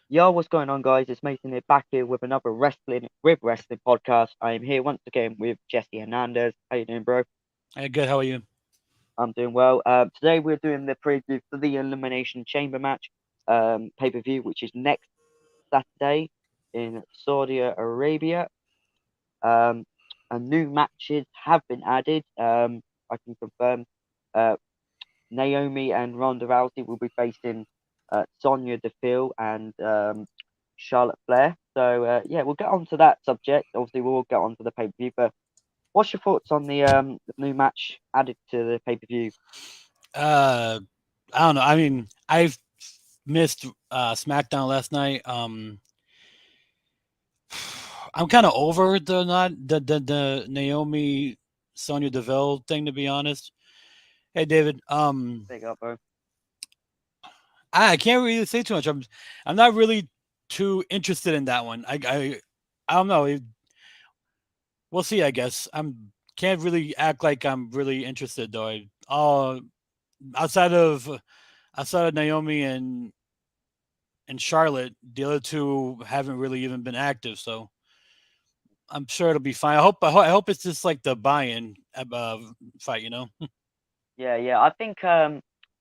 Yo, what's going on, guys? It's Mason here, back here with another Wrestling podcast. I am here once again with Jesse Hernandez. How you doing, bro? Hey, good. How are you? I'm doing well. Today we're doing the preview for the Elimination Chamber match pay-per-view, which is next Saturday in Saudi Arabia. Um, and new matches have been added. I can confirm. Uh, Naomi and Ronda Rousey will be facing Sonya Deville and Charlotte Flair. So yeah, we'll get on to that subject. Obviously, we'll get on to the pay per view. But what's your thoughts on the new match added to the pay per view? Uh, I don't know. I mean, I've missed SmackDown last night. I'm kind of over the not the Naomi Sonya Deville thing, to be honest. Hey, David. Big up, bro. I can't really say too much. I'm not really too interested in that one. I don't know. We'll see. I guess I'm can't really act like I'm really interested though. Outside of outside of Naomi and Charlotte, the other two haven't really even been active, so I'm sure it'll be fine. I hope it's just like the buy-in fight, you know. Yeah. I think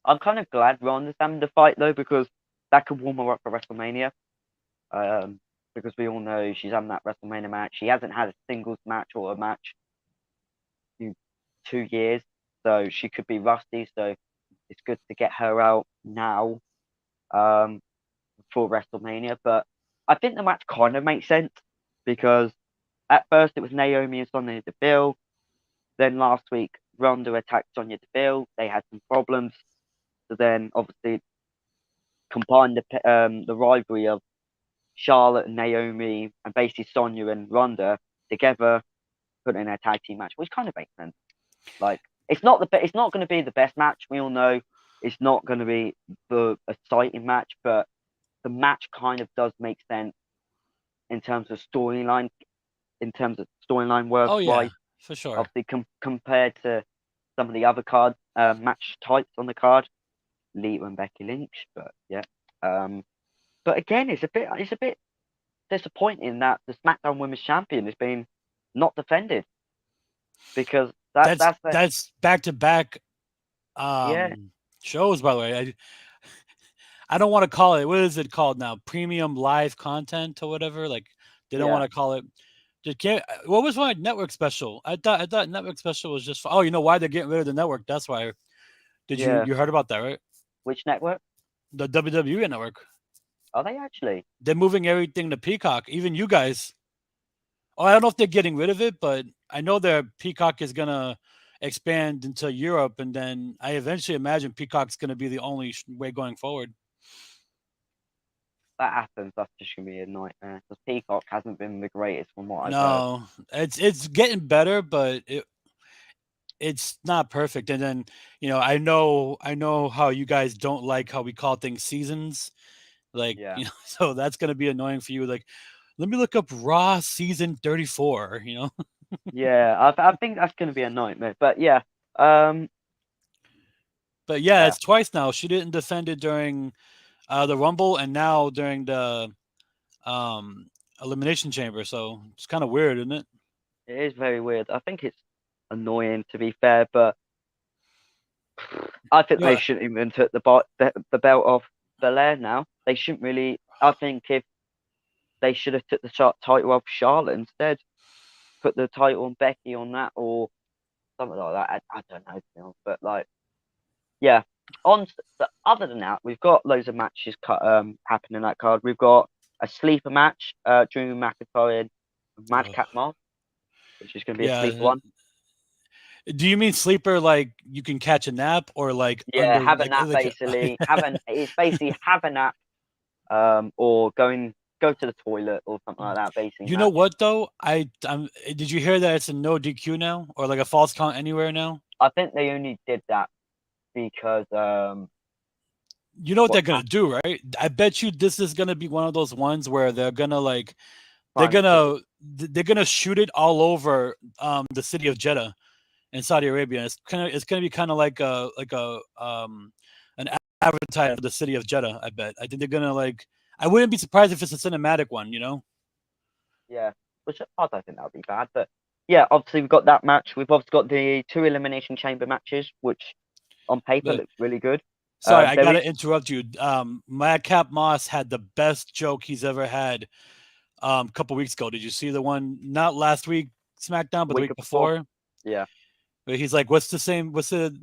I'm kind of glad Ronda's having the fight though because that could warm her up for WrestleMania. Um, because we all know she's having that WrestleMania match. She hasn't had a singles match or a match in 2 years, so she could be rusty. So it's good to get her out now um, for WrestleMania. But I think the match kind of makes sense because at first it was Naomi and Sonya Deville. Then last week Ronda attacked Sonya Deville. They had some problems. So then obviously combined the rivalry of Charlotte and Naomi and basically Sonya and Ronda together, put in a tag team match, which kind of makes sense. Like it's not going to be the best match. We all know it's not going to be the exciting match, but the match kind of does make sense in terms of storyline, in terms of storyline work Oh yeah, wise. for sure. Obviously, compared to some of the other card match types on the card, Lita and Becky Lynch. But yeah, um, but again, it's a bit disappointing that the SmackDown Women's Champion has been not defended because that's the That's back to back yeah shows. By the way, I don't want to call it. What is it called now? Premium live content or whatever. Like they don't yeah want to call it. What was my network special? I thought network special was just. Oh, you know why they're getting rid of the network? That's why. Did yeah. you heard about that, right? Which network The WWE network. are they actually? They're moving everything to Peacock. Even you guys. Oh, I don't know if they're getting rid of it, but I know their Peacock is gonna expand into Europe, and then I eventually imagine Peacock's gonna be the only way going forward. That happens, that's just gonna be a nightmare. Because Peacock hasn't been the greatest from what I've heard. No, it's getting better, but it's not perfect. And then I know how you guys don't like how we call things seasons. Like Yeah, so that's gonna be annoying for you. Like, let me look up Raw season 34. yeah. I think that's gonna be a nightmare. But yeah, um, But yeah, yeah, it's twice now. She didn't defend it during the Rumble, and now during the um, Elimination Chamber. So it's kind of weird, isn't it? it is very weird. I think it's annoying to be fair, but I think You they know, shouldn't even took the belt off Belair now. They shouldn't really. I think if they should have took the title off Charlotte instead, put the title on Becky on that or something like that. I don't know, to be honest, but like. Yeah. Other than that, we've got loads of matches happening in that card. We've got a sleeper match, Drew McIntyre and ugh. Madcap Moss, which is going to be a sleeper Yeah. one. Do you mean sleeper like you can catch a nap, or like Yeah, under having that like basically, having it's basically having that, or go to the toilet or something like that. Basically, You know match. what though? Did you hear that it's a no DQ now, or like a false count anywhere now? I think they only did that because You know what what they're gonna do, right? I bet you this is gonna be one of those ones where they're trying to gonna they're gonna shoot it all over the city of Jeddah in Saudi Arabia. It's gonna be kind of like a an advertisement for the city of Jeddah. I bet. I think they're gonna like. I wouldn't be surprised if it's a cinematic one. You know. Yeah, which I don't think that would be bad. But yeah, obviously we've got that match. We've obviously got the two elimination chamber matches, which on paper But looks really good. sorry, I There gotta is interrupt you. Madcap Moss had the best joke he's ever had. A couple weeks ago. Did you see the one? Not last week SmackDown, the but the week week before. before. Yeah. Where he's like, "What's the same? What's the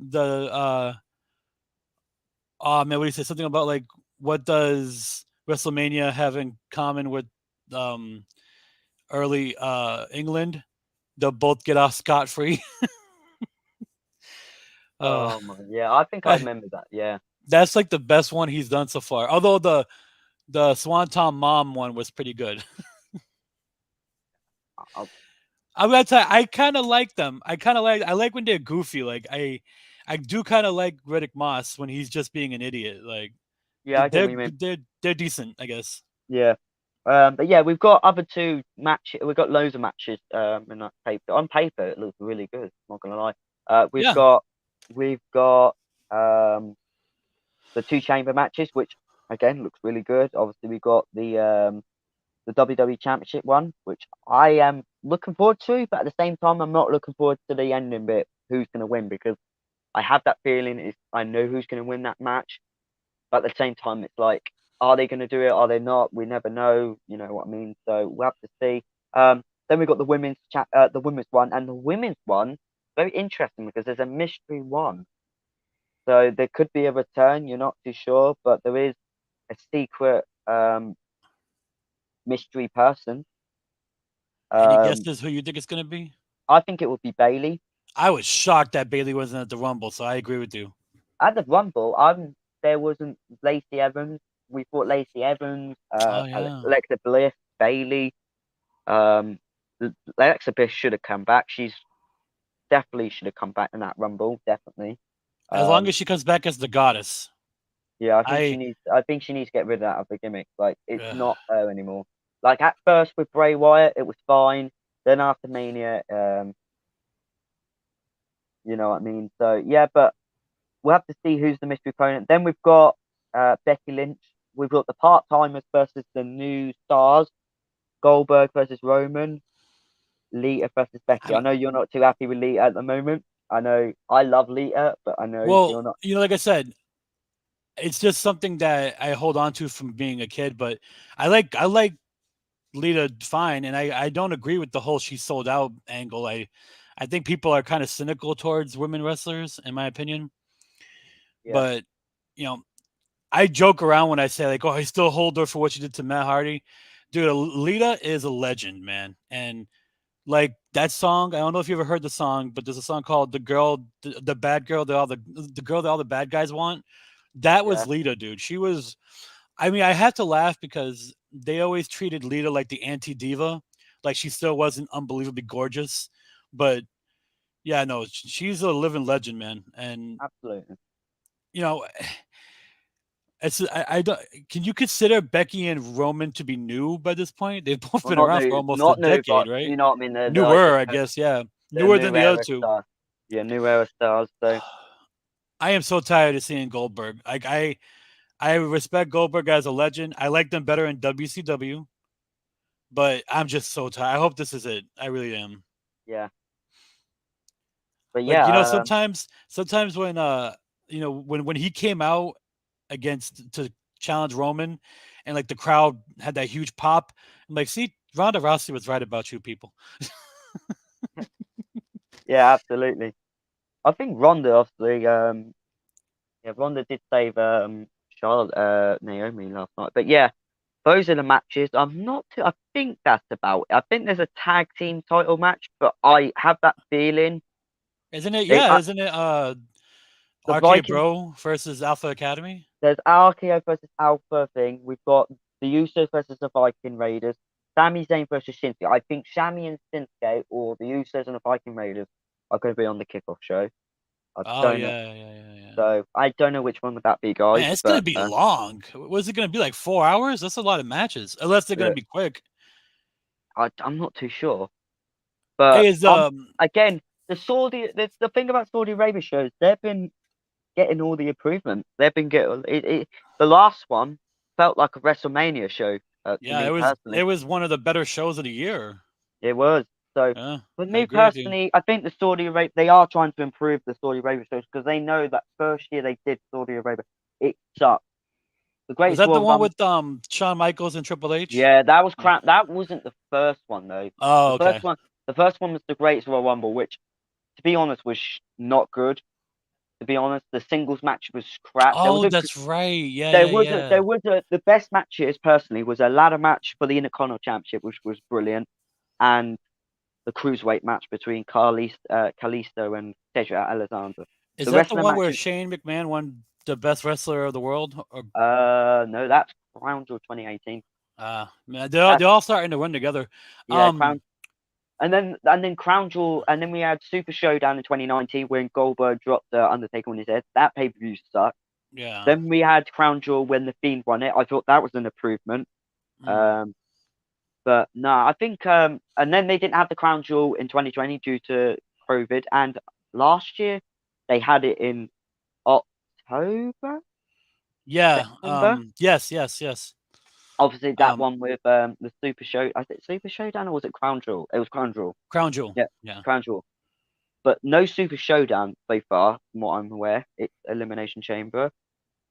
oh man, what do you say? Something about like what does WrestleMania have in common with um early England? They'll both get off scot free. uh, Oh my. Yeah, I think I remember that. Yeah. that's like the best one he's done so far. Although the Swanton Mom one was pretty good. I, I'm gonna tell you, I kind of like them. I like when they're goofy. Like I do kind of like Riddick Moss when he's just being an idiot. Like yeah, I get they're what you mean. they're decent, I guess. Yeah. But yeah, we've got other two matches. We've got loads of matches. In that paper. On paper, it looks really good. Not gonna lie. We've Yeah, got we've got the two chamber matches, which again looks really good. Obviously, we've got the WWE Championship one, which I am looking forward to, but at the same time, I'm not looking forward to the ending bit. Who's gonna win? Because I have that feeling is I know who's gonna win that match, but at the same time, it's like, are they gonna do it? Are they not? We never know. You know what I mean? So we'll have to see. Then we've got the women's one, and the women's one very interesting because there's a mystery one. So there could be a return. You're not too sure, but there is a secret mystery person. any Um, guesses who you think it's gonna be? I think it would be Bailey. I was shocked that Bailey wasn't at the Rumble, so I agree with you. At the Rumble, there wasn't Lacey Evans. We thought Lacey Evans, Oh yeah, Alexa Bliss, Bailey. Um, Alexa Bliss should have come back. She's definitely should have come back in that Rumble. Definitely. as long Um, as she comes back as the goddess, yeah, I think she I needs. I think she needs to get rid of that other gimmick. Like it's uh, not her anymore. Like at first with Bray Wyatt, it was fine. Then after Mania, you know what I mean. So yeah, but we'll have to see who's the mystery opponent. Then we've got Becky Lynch. We've got the part timers versus the new stars. Goldberg versus Roman. Lita versus I Becky. I mean, know you're not too happy with Lita at the moment. I know I love Lita, but I know well, you're not. like I said, it's just something that I hold on to from being a kid. But I like Lita fine, and I don't agree with the whole she sold out angle. I think people are kind of cynical towards women wrestlers, in my opinion. Yeah, But you know, I joke around when I say like, "Oh, I still hold her for what she did to Matt Hardy." Dude, Lita is a legend, man. And like that song, I don't know if you ever heard the song, but there's a song called the bad girl that all the girl that all the bad guys want." That yeah, was Lita, dude. She was. I mean, I had to laugh because they always treated Lita like the anti diva, like she still wasn't unbelievably gorgeous. But yeah, no, she's a living legend, man. And absolutely. you know, I don't. Can you consider Becky and Roman to be new by this point? They've both Well, been around for almost a not new, but decade, right? you know what I mean. They're like Newer, I guess. Yeah, the newer than new the other era two. stars. Yeah, new era stars. So I am so tired of seeing Goldberg. Like I respect Goldberg as a legend. I like them better in WCW, but I'm just so tired. I hope this is it. I really am. yeah, but Like yeah, sometimes when when he came out against to challenge Roman, and like the crowd had that huge pop. I'm like, see, Ronda Rousey was right about you people. yeah, absolutely. I think Ronda obviously, yeah, Ronda did save Charlotte, Naomi last night. But yeah, those are the matches. I'm not too. I think that's about it. I think there's a tag team title match, but I have that feeling Isn't it? they Yeah, isn't it? the RK Vikings. Bro versus Alpha Academy. There's RKO versus Alpha thing. We've got the Usos versus the Viking Raiders. Sami Zayn versus Shinsuke. I think Sami and Shinsuke or the Usos and the Viking Raiders are going to be on the kickoff show. I Oh don't know. yeah, yeah, yeah, yeah. So I don't know which one would that be, guys. Man, it's gonna But be long. Was it gonna be like 4 hours? That's a lot of matches, unless they're gonna yeah, be quick. I'm not too sure. Hey, But is again, the thing about Saudi Arabia shows, they've been getting all the improvements. They've been getting the last one. felt like a WrestleMania show to Yeah, me it personally. was one of the better shows of the year. It was. So Yeah, for I me agree with you. personally, I think the Saudi Arabia they are trying to improve the Saudi Arabia shows because they know that first year they did Saudi Arabia, it sucked. The Was greatest that the Royal one Rumble. with Shawn Michaels and Triple H? Yeah, that was Yeah. crap. That wasn't the first one though. Oh, The first okay. one, the first one was the greatest Royal Rumble, which, to be honest, was not good. To be honest, the singles match was crap. Oh, that's right. Yeah, There yeah, was a yeah. there was a the best matches personally was a ladder match for the Intercontinental Championship, which was brilliant, and the cruiserweight match between Kalisto and Cedric Alexander. Is The that the wrestling one where matches, Shane McMahon won the best wrestler of the world? Or no, that's Crown Jewel 2018. man, That's they all starting to run together. yeah, Um, Crown, and then Crown Jewel, and then we had Super Showdown in 2019 when Goldberg dropped the Undertaker on his head. That pay per view sucked. yeah. Then we had Crown Jewel when the Fiend won it. I thought that was an improvement. Mm. Um, But no, I think and then they didn't have the crown jewel in 2020 due to COVID, and last year they had it in October, Yeah. September. Yes, yes, yes. Obviously, that Um, one with the Super Show. I think Super Showdown or was it Crown Jewel? It was Crown Jewel. Crown Jewel. Yeah, Yeah. Crown Jewel. But no Super Showdown so far, from what I'm aware. It's Elimination Chamber.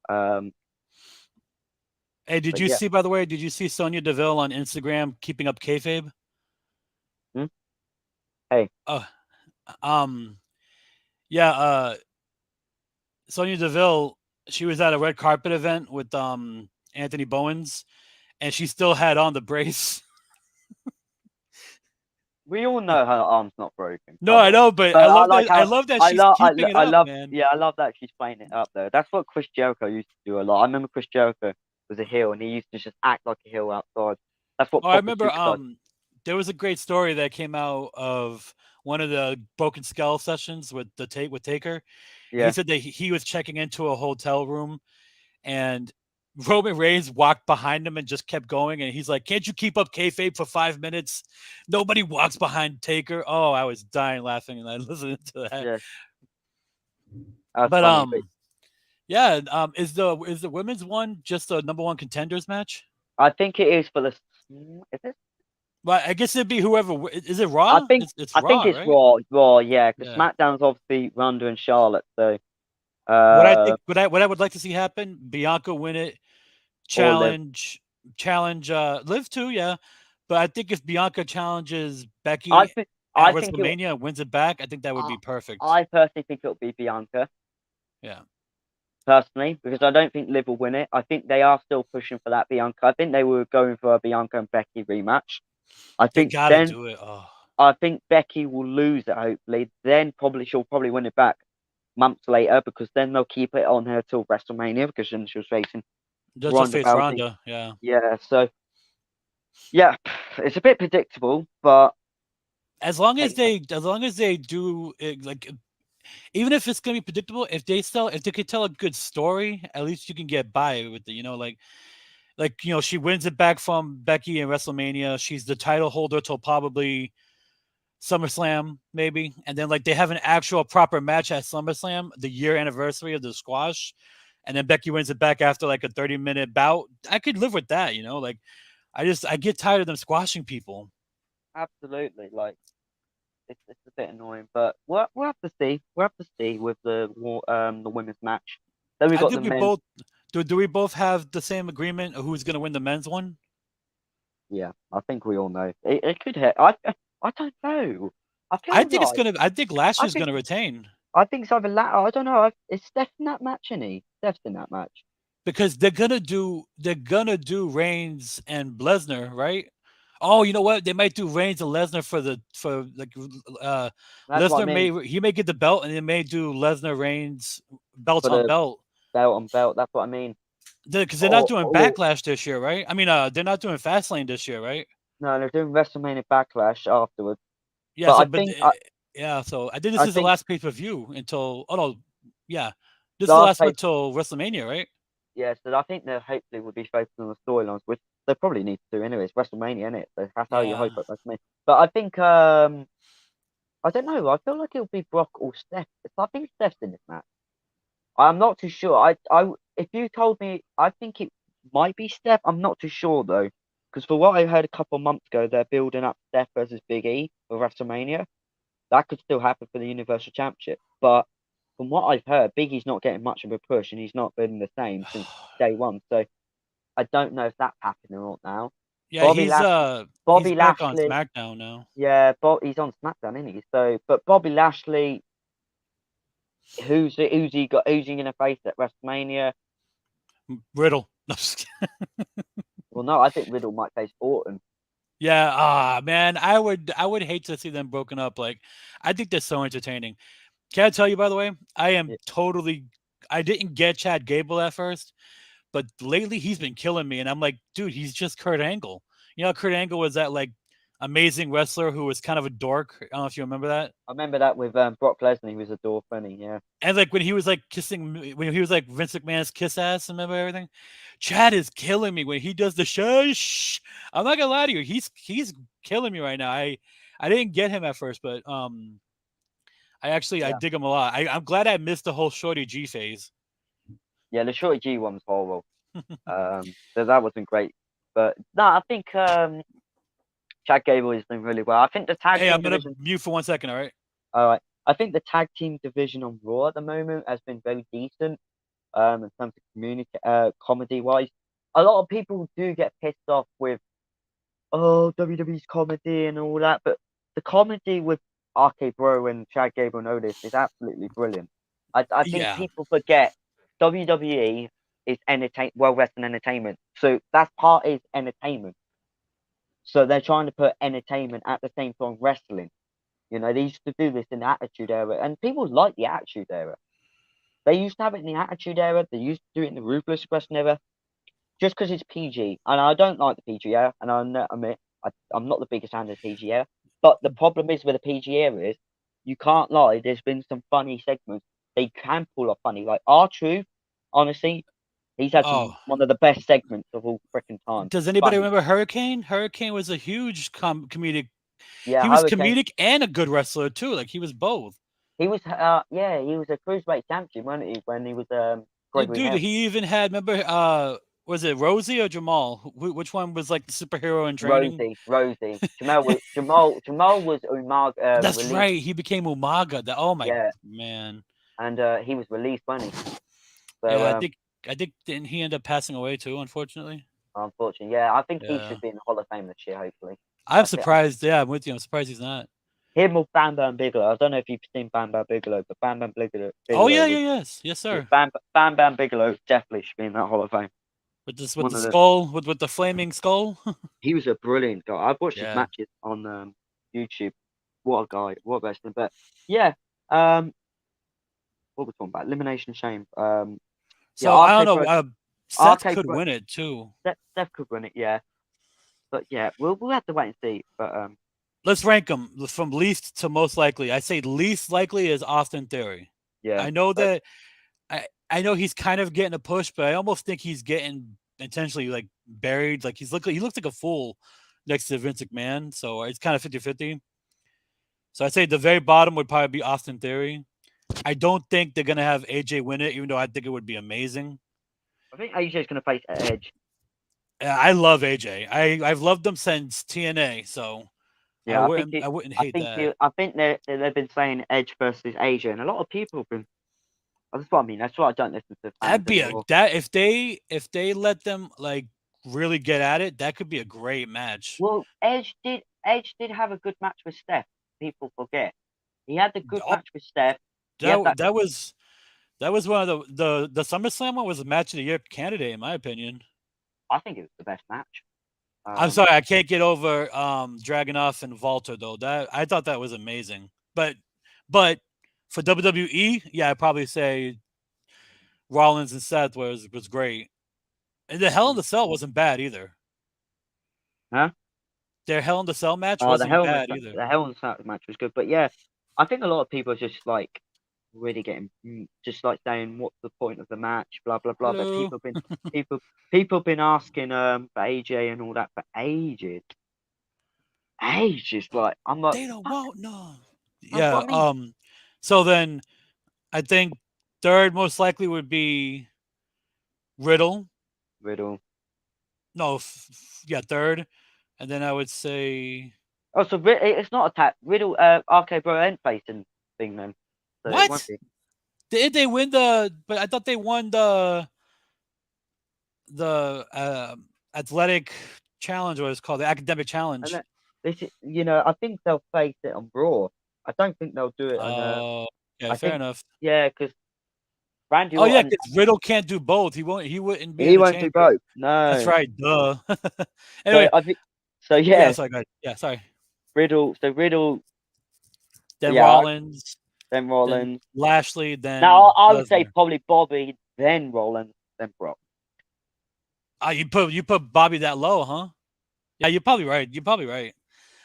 Um, Hey, did but you yeah. see? By the way, did you see Sonya Deville on Instagram keeping up kayfabe? Hmm? Hey, Oh, um, yeah. Sonya Deville, she was at a red carpet event with Anthony Bowens, and she still had on the brace. we all know her arm's not broken. No, Come I on. know, but But I I love like that. I how love that she's keeping it I up, love man. yeah I love that she's playing it up though. That's what Chris Jericho used to do a lot. I remember Chris Jericho was a heel and he used to just act like a heel outside. That's what Oh, I proper remember. superstars. There was a great story that came out of one of the Broken Skull sessions with with Taker. He Yeah, said that he was checking into a hotel room and Roman Reigns walked behind him and just kept going. And he's like, "Can't you keep up kayfabe for 5 minutes? Nobody walks behind Taker." Oh, I was dying laughing and I listened to that. yeah, that's But funny. But yeah. Is the women's one just the number one contenders match? I think it is for the. Is it? Well, I guess it'd be whoever. Is it I Raw? think It's I think Raw, it's right? Raw. Raw, yeah, because Yeah. SmackDown's obviously Ronda and Charlotte. So What I uh, think, what I would like to see happen: Bianca win it, or Liv. challenge Liv too, yeah. But I think if Bianca challenges I Becky think at I think it. WrestleMania and wins it back, I think that would I, be perfect. I personally think it'll be Bianca. Yeah, Personally, because I don't think Liv will win it. I think they are still pushing for that Bianca. I think they were going for a Bianca and Becky rematch. I they think gotta then do it. Oh, I think Becky will lose it hopefully. Then probably she'll probably win it back months later because then they'll keep it on her till WrestleMania because then she was facing just Ronda face Rousey. Ronda. Yeah, Yeah, so yeah, it's a bit predictable, but hey, as long as they do it, like even if it's gonna be predictable, if they could tell a good story, at least you can get by with it. She wins it back from Becky in WrestleMania. She's the title holder till probably SummerSlam, maybe, and then like they have an actual proper match at SummerSlam, the year anniversary of the squash, and then Becky wins it back after like a 30-minute bout. I could live with that, like I get tired of them squashing people. absolutely, like it's a bit annoying, but we'll have to see. We'll have to see with the women's match. Then we I got the think we men. both do. We both have the same agreement of who's going to win the men's one. Yeah, I think we all know. It could hit. I don't know. I I feel think it's like gonna. I think I Lashley's think gonna retain I think it's either I don't know. Is Steph in that match? Any Steph's in that match. because they're gonna do Reigns and Lesnar, right? Oh, you know what? They might do Reigns and Lesnar for like uh That's what I Lesnar mean may get the belt and they may do Lesnar Reigns belt for on the belt belt on belt. That's what I mean. because they're not Or doing or Backlash this year, right? I mean, they're not doing Fastlane this year, right? no, they're doing WrestleMania Backlash afterwards. Yeah. But So, I but think I yeah. So I think this I is the think last pay per view until. Oh no, yeah, this is the last last one pay. until WrestleMania, right? Yeah, so I think they hopefully will be focusing on the storylines, which they probably need to do anyways. WrestleMania, innit? So that's how you Yeah. hope at WrestleMania. But I think I don't know. I feel like it'll be Brock or Steph. I think Steph's in this match. I'm not too sure. If you told me, I think it. might be Steph. I'm not too sure though, because for what I heard a couple months ago, they're building up Steph versus Big E for WrestleMania. That could still happen for the Universal Championship, but from what I've heard, Big E's not getting much of a push, and he's not been the same since day one. So I don't know if that's happening or not now. Yeah, Bobby Lashley, he's Bobby back on Lashley, SmackDown now. yeah, he's on SmackDown, isn't he? So, but Bobby Lashley, who's he got? Who's he gonna face at WrestleMania? Riddle. Well, no, I think Riddle might face Orton. Yeah, man, I would hate to see them broken up. Like, I think they're so entertaining. Can I tell you, by the way, I am Yeah, totally. I didn't get Chad Gable at first, but lately he's been killing me, and I'm like, dude, he's just Kurt Angle. You know, Kurt Angle was that like amazing wrestler who was kind of a dork. I don't know if you remember that. I remember that with Brock Lesnar. He was a door funny. Yeah, And like when he was like when he was like Vince McMahon's kiss ass, remember everything? Chad is killing me when he does the shush. I'm not gonna lie to you, he's killing me right now. I didn't get him at first, but I yeah, dig him a lot. I'm glad I missed the whole Shorty G phase. yeah. The Shorty G one was horrible. That wasn't great. But no, I think Chad Gable is doing really well. I think the tag Hey, team I'm gonna division. mute for 1 second. All right. All right, I think the tag team division on Raw at the moment has been very decent. In terms of comedy wise, a lot of people do get pissed off with WWE's comedy and all that, but the comedy with RK Bro and Chad Gable and Otis is absolutely brilliant. I think Yeah. people forget WWE is wrestling entertainment, so that part is entertainment. So they're trying to put entertainment at the same time wrestling. You know, they used to do this in the Attitude Era, and people like the Attitude Era. They used to have it in the Attitude Era. They used to do it in the Ruthless Aggression Era. Just because it's PG, and I don't like the PG era, and I admit I'm not the biggest fan of the PG era. But the problem is with the PG era is you can't lie. There's been some funny segments they can pull off funny, like R-Truth. Honestly, he's had some Oh, one of the best segments of all freaking time. does anybody Funny, remember Hurricane? Hurricane was a huge comedic. yeah. He was Hurricane. comedic and a good wrestler too. Like he was both. He was a cruiserweight champion, wasn't he? When he was Yeah, Gregory dude, Helms. he even had remember was it Rosie or Jamal? Which one was like the superhero in training? Rosie. Jamal was That's released. right. He became Umaga. Oh my Yeah, man. and he was released, wasn't he? So Yeah, I think didn't he end up passing away too, unfortunately? unfortunately, yeah, I think he Yeah. should be in the Hall of Fame this year. Hopefully, I'm that's it. surprised. Yeah, I'm with you. I'm surprised he's not. Him or Bam Bam Bigelow. I don't know if you've seen Bam Bam Bigelow, but Bam Bam Oh Bigelow yeah, was yes. Yes, sir. Bam Bam Bigelow definitely should be in that Hall of Fame. With One the of the skull, with the flaming skull. He was a brilliant guy. I've watched his Yeah. matches on YouTube. What a guy! What a wrestler! But yeah, um, what we're talking about? Elimination Shame. Yeah, So I don't know. Seth RK could Bro. win it too. Steph could win it. Yeah, but yeah, we'll have to wait and see. But Let's rank them from least to most likely. I say least likely is Austin Theory. yeah, I know but that I know he's kind of getting a push, but I almost think he's getting intentionally like buried. Like he looks like a fool next to Vince McMahon. So it's kind of 50-50. So I'd say the very bottom would probably be Austin Theory. I don't think they're gonna have AJ win it, even though I think it would be amazing. I think AJ's going to face Edge. I love AJ. I've loved them since TNA, so Yeah, I wouldn't hate that. I think they've been saying Edge versus AJ, and a lot of people have been. That's what I mean. That's why I don't listen to fans That'd be a anymore. that if they let them like really get at it, that could be a great match. Well, Edge did have a good match with Steph. People forget he had a good Oh, match with Steph. He had that. that was one of the SummerSlam one was a match of the year candidate in my opinion. I think it was the best match. I'm Um, sorry, I can't get over Dragunov and Walter though. That I thought that was amazing. But for WWE, yeah, I'd probably say Rollins and Seth was great. And the Hell in the Cell wasn't bad either. huh? Their Hell in the Cell match Oh, wasn't bad either. the Hell in a Cell match was good, but yeah, I think a lot of people are just like really getting just like saying what's the point of the match, blah blah blah. But Hello. people people been asking for AJ and all that for ages, ages. Like I'm like They don't fuck, want none. what Yeah. I mean, So then I think third most likely would be Riddle. Riddle. No, yeah, third, and then I would say Oh, so it's not a tag. Riddle, RK Bro ain't facing thing then, so it won't what? be. Did they win the? But I thought they won the athletic challenge, what it's called, the academic And challenge. that, this is, I think they'll face it on Raw. I don't think they'll do it on. Oh, yeah, I fair think, enough. yeah, because Randy Oh yeah, Orton, because Riddle can't do both. He won't. He wouldn't be in he the won't do chamber. both. That's No. right. Duh. So Anyway, I think, so yeah. yeah, Sorry, go ahead. Yeah, sorry. Riddle, Then yeah, Rollins, then then Rollins. Lashley, Now then I would say Lesnar. probably Bobby, then Rollins, then Brock. Ah, you put Bobby that low, huh? Yeah, you're probably right. You're probably right.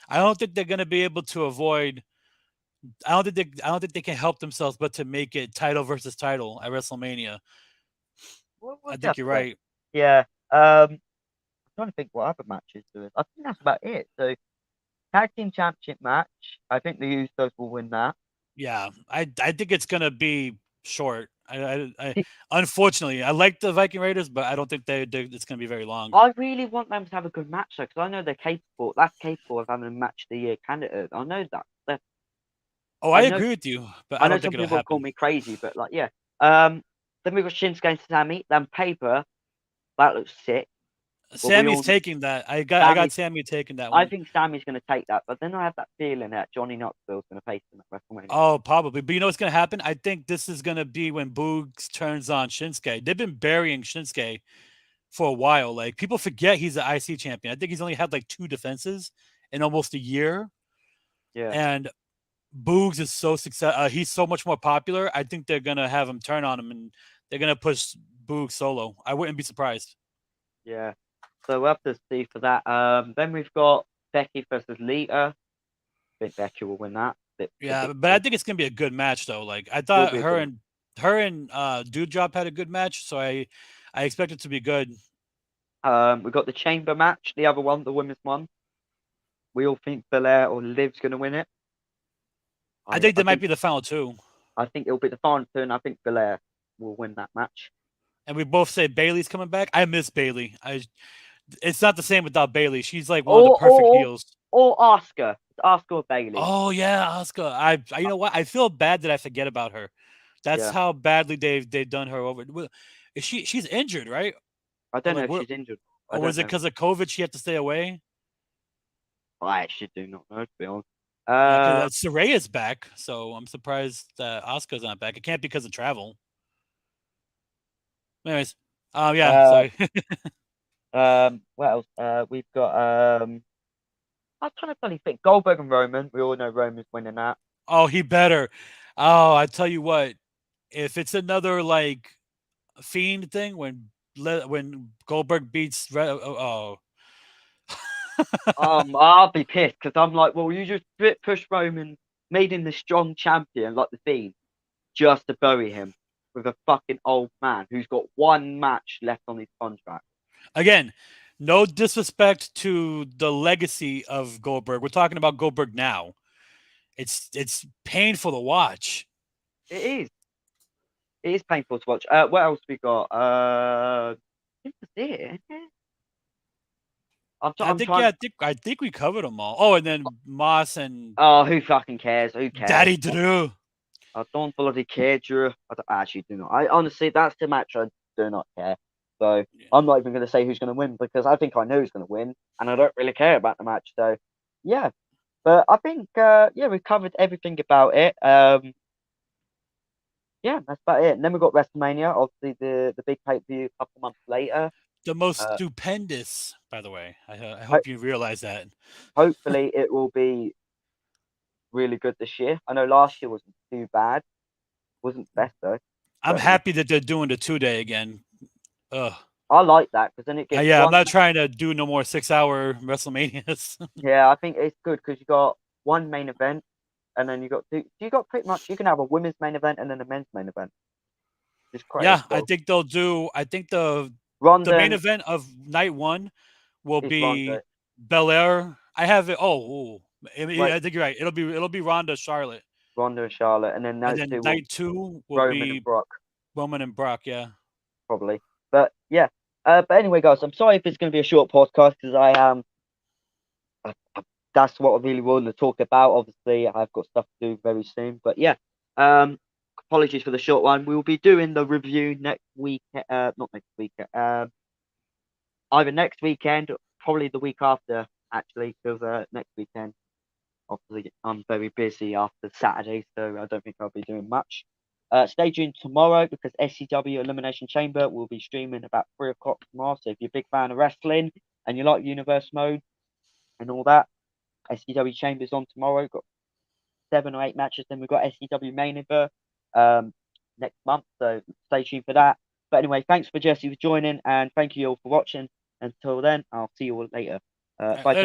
I don't think they're gonna be able to avoid. I don't think they can help themselves but to make it title versus title at WrestleMania. We'll I just think have you're to wait. right. Yeah. I'm trying to think what other matches do it. I think that's about it. So tag team championship match. I think the Usos will win that. Yeah, I think it's gonna be short. Unfortunately, I like the Viking Raiders, but I don't think it's gonna be very long. I really want them to have a good match though, because I know they're capable. That's capable of having a match of the year candidate. I know that. Oh, I I know. agree with you, but I I know don't some think it'll people call happen. me crazy, but like, yeah. Um. Then we got Shinsuke and Sammy. Then paper that looks sick. But we Sammy's all taking that. I got Sammy. Sammy taking that I one. think Sammy's going to take that, but then I have that feeling that Johnny Knoxville's going to face him at WrestleMania. Oh, probably. But you know what's gonna happen? I think this is gonna be when Boogs turns on Shinsuke. They've been burying Shinsuke for a while. Like people forget he's the IC champion. I think he's only had like 2 defenses in almost a year. Yeah, And Boogs is so success. He's so much more popular. I think they're gonna have him turn on him, and they're gonna push Boogs solo. I wouldn't be surprised. yeah. So we'll have to see for that. Then we've got Becky versus Lita. I think Becky will win that. Bit Yeah, but I predictable. think it's gonna be a good match though. Like I Will thought be a good. her and Dude Drop had a good match, so I expect it to be good. We've got the Chamber match, the other one, the women's one. We all think Belair or Liv's going to win it. I I, think I that might think be the final two, I think it'll be the final two, and I think Belair will win that match. and we both say Bailey's coming back. I miss Bailey. It's not the same without Bailey. She's like one of the Or perfect or heels. or Oscar. It's Oscar or Bailey. Oh yeah, Oscar. You Uh, know what? I feel bad that I forget about her. That's Yeah. how badly they've done her over. Is she's injured, right? I Or don't know like if what? she's injured. I Or was don't it know. because of COVID she had to stay away? I actually do not know, to be honest. Yeah, because Uh, Soraya's back, so I'm surprised that Oscar's not back. It can't be because of travel. Anyways, yeah, uh, sorry. what else? We've got I'm trying to bloody think. Goldberg and Roman. We all know Roman's winning that. Oh, he better. Oh, I tell you what, if it's another like Fiend thing when Goldberg beats I'll be pissed because I'm like, well, you just push Roman, made him the strong champion, like the Fiend, just to bury him with a fucking old man who's got one match left on his contract. again, no disrespect to the legacy of Goldberg. We're talking about Goldberg now. It's painful to watch. It is. It is painful to watch. What else we got? I think that's it. I I'm think yeah, trying. I think we covered them all. Oh, and then Moss and Oh, who fucking cares? Who cares? Daddy Drew. I don't bloody care, Drew. I actually do not. I honestly, that's the match I do not care. So I'm not even going to say who's going to win because I think I know who's going to win, and I don't really care about the match. So yeah, but I think yeah, we've covered everything about it. Yeah, that's about it. And then we got WrestleMania, obviously the big pay per view a couple months later. The most Uh, stupendous, by the way. I ho- hope you realize that. hopefully it will be really good this year. I know last year wasn't too bad, wasn't the best though, I'm but yeah, happy that they're doing the 2 day again. Ugh. I like that because then it gives Yeah, I'm one. not trying to do no more 6 hour WrestleManias. Yeah, I think it's good because you got one main event and then you got two. You got pretty much you can have a women's main event and then a men's main event. It's great. Yeah, It's I got think they'll do. I think the Ronda main and event of night one will is Ronda. be Belair. I have it. Oh, Wait, I think you're right. It'll be Ronda Charlotte, Ronda and Charlotte, and then and night then two will night two will Roman and be Brock Roman and Brock. Yeah. probably. But yeah. But anyway, guys, I'm sorry if it's going to be a short podcast because that's what I really wanted to talk about. Obviously, I've got stuff to do very soon. But yeah, um, apologies for the short one. We will be doing the review next week. Not next week. Either next weekend, or probably the week after, actually, because next weekend, obviously, I'm very busy after Saturday, so I don't think I'll be doing much. Stay tuned tomorrow because SCW Elimination Chamber will be streaming about 3 o'clock tomorrow. So if you're a big fan of wrestling and you like Universe Mode and all that, SCW Chambers on tomorrow. Got 7 or 8 matches. Then we've got SCW Main Event next month. So stay tuned for that. But anyway, thanks for Jesse for joining, and thank you all for watching. Until then, I'll see you all later. Bye for now. Later.